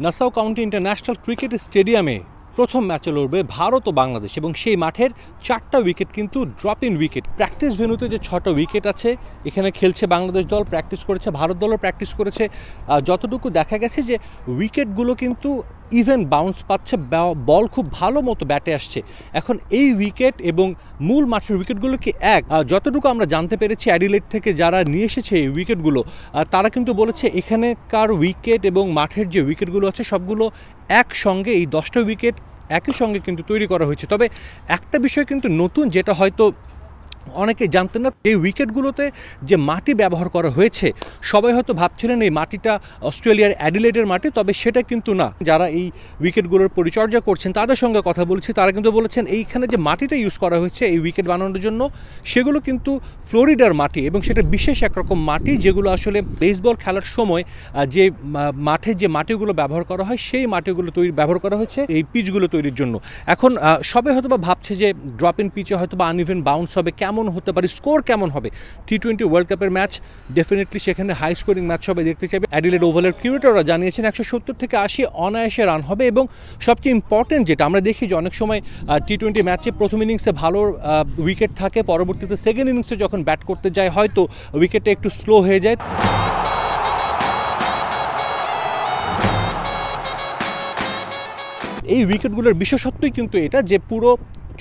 Nassau county international cricket স্টেডিয়ামে প্রথম ম্যাচে লড়বে ভারত ও বাংলাদেশ এবং সেই মাঠের 4টা উইকেট কিন্তু ড্রপ ইন উইকেট। প্র্যাকটিস ভেন্যুতে যে 6টা উইকেট আছে এখানে খেলছে বাংলাদেশ দল, প্র্যাকটিস করেছে ভারত দলও প্র্যাকটিস করেছে। যতটুকু দেখা গেছে যে উইকেটগুলো কিন্তু ইভেন বাউন্স পাচ্ছে, বল খুব ভালো মতো ব্যাটে আসছে। এখন এই উইকেট এবং মূল মাঠের উইকেটগুলো কি এক? যতটুকু আমরা জানতে পেরেছি অ্যাডিলেড থেকে যারা নিয়ে এসেছে এই উইকেটগুলো, তারা কিন্তু বলেছে এখানেকার উইকেট এবং মাঠের যে উইকেটগুলো আছে সবগুলো একসঙ্গে, এই 10টা উইকেট একই সঙ্গে কিন্তু তৈরি করা হয়েছে। তবে একটা বিষয় কিন্তু নতুন, যেটা হয়তো অনেকে জানতেন না, এই উইকেটগুলোতে যে মাটি ব্যবহার করা হয়েছে সবাই হয়তো ভাবছিলেন এই মাটিটা অস্ট্রেলিয়ার অ্যাডিলেডের মাটি, তবে সেটা কিন্তু না। যারা এই উইকেটগুলোর পরিচর্যা করছেন তাদের সঙ্গে কথা বলছি, তারা কিন্তু বলেছেন এইখানে যে মাটিটা ইউজ করা হয়েছে এই উইকেট বানানোর জন্য সেগুলো কিন্তু ফ্লোরিডার মাটি, এবং সেটা বিশেষ একরকম মাটি যেগুলো আসলে বেসবল খেলার সময় যে মাঠে যে মাটিগুলো ব্যবহার করা হয় সেই মাটিগুলো ব্যবহার করা হয়েছে এই পিচগুলো তৈরির জন্য। এখন সবাই হয়তো বা ভাবছে যে ড্রপ ইন পিচে হয়তো বা আনইভেন বাউন্স হবে, কেমন হতে পারে, স্কোর কেমন হবে। টি-20 ওয়ার্ল্ড কাপের ম্যাচ, ডেফিনেটলি সেখানে হাই স্কোরিং ম্যাচ সবাই দেখতে চাইবে। অ্যাডিলেড ওভালের কিউরেটররা জানিয়েছেন 170 থেকে 80 অনায়াসে রান হবে, এবং সবচেয়ে ইম্পর্টেন্ট যেটা আমরা দেখি যে অনেক সময় টি-20 ম্যাচে প্রথম ইনিংসে ভালো উইকেট থাকে, পরবর্তীতে সেকেন্ড ইনিংসে যখন ব্যাট করতে যায় হয়তো উইকেটটা একটু স্লো হয়ে যায়। এই উইকেটগুলোর বিশেষত্বই কিন্তু এটা যে পুরো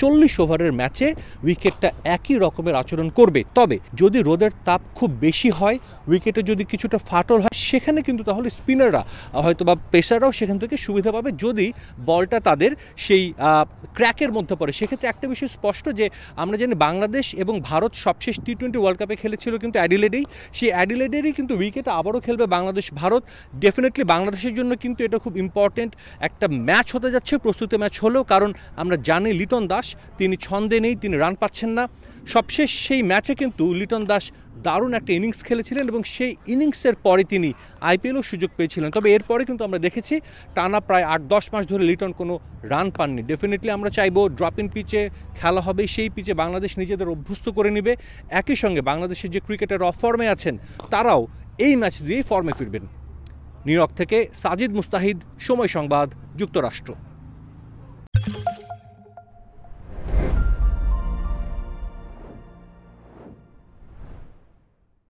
40 ওভারের ম্যাচে উইকেটটা একই রকমের আচরণ করবে। তবে যদি রোদের তাপ খুব বেশি হয়, উইকেটে যদি কিছুটা ফাটল হয়, সেখানে কিন্তু তাহলে স্পিনাররা হয়তো বা পেসাররাও সেখান থেকে সুবিধা পাবে যদি বলটা তাদের সেই ক্র্যাকের মধ্যে পড়ে। সেক্ষেত্রে একটা বিষয় স্পষ্ট যে আমরা জানি বাংলাদেশ এবং ভারত সবশেষ টি-20 ওয়ার্ল্ড কাপে খেলেছিল কিন্তু অ্যাডিলেডেই, সেই অ্যাডিলেডেরই কিন্তু উইকেটে আবারও খেলবে বাংলাদেশ ভারত। ডেফিনেটলি বাংলাদেশের জন্য কিন্তু এটা খুব ইম্পর্টেন্ট একটা ম্যাচ হতে যাচ্ছে, প্রস্তুতি ম্যাচ হলেও, কারণ আমরা জানি লিটন দাস তিনি ছন্দে নেই, তিনি রান পাচ্ছেন না। সবশেষ সেই ম্যাচে কিন্তু লিটন দাস দারুণ একটা ইনিংস খেলেছিলেন এবং সেই ইনিংসের পরে তিনি আইপিএলও সুযোগ পেয়েছিলেন। তবে এরপরে কিন্তু আমরা দেখেছি টানা প্রায় 8-10 মাস ধরে লিটন কোনো রান পাননি। ডেফিনেটলি আমরা চাইবো ড্রপ ইন পিচে খেলা হবে, সেই পিচে বাংলাদেশ নিজেদের অভ্যস্ত করে নেবে। একই সঙ্গে বাংলাদেশের যে ক্রিকেটার অফ ফর্মে আছেন তারাও এই ম্যাচ দিয়েই ফর্মে ফিরবেন। নিউ ইয়র্ক থেকে সাজিদ মুস্তাহিদ, সময় সংবাদ, যুক্তরাষ্ট্র।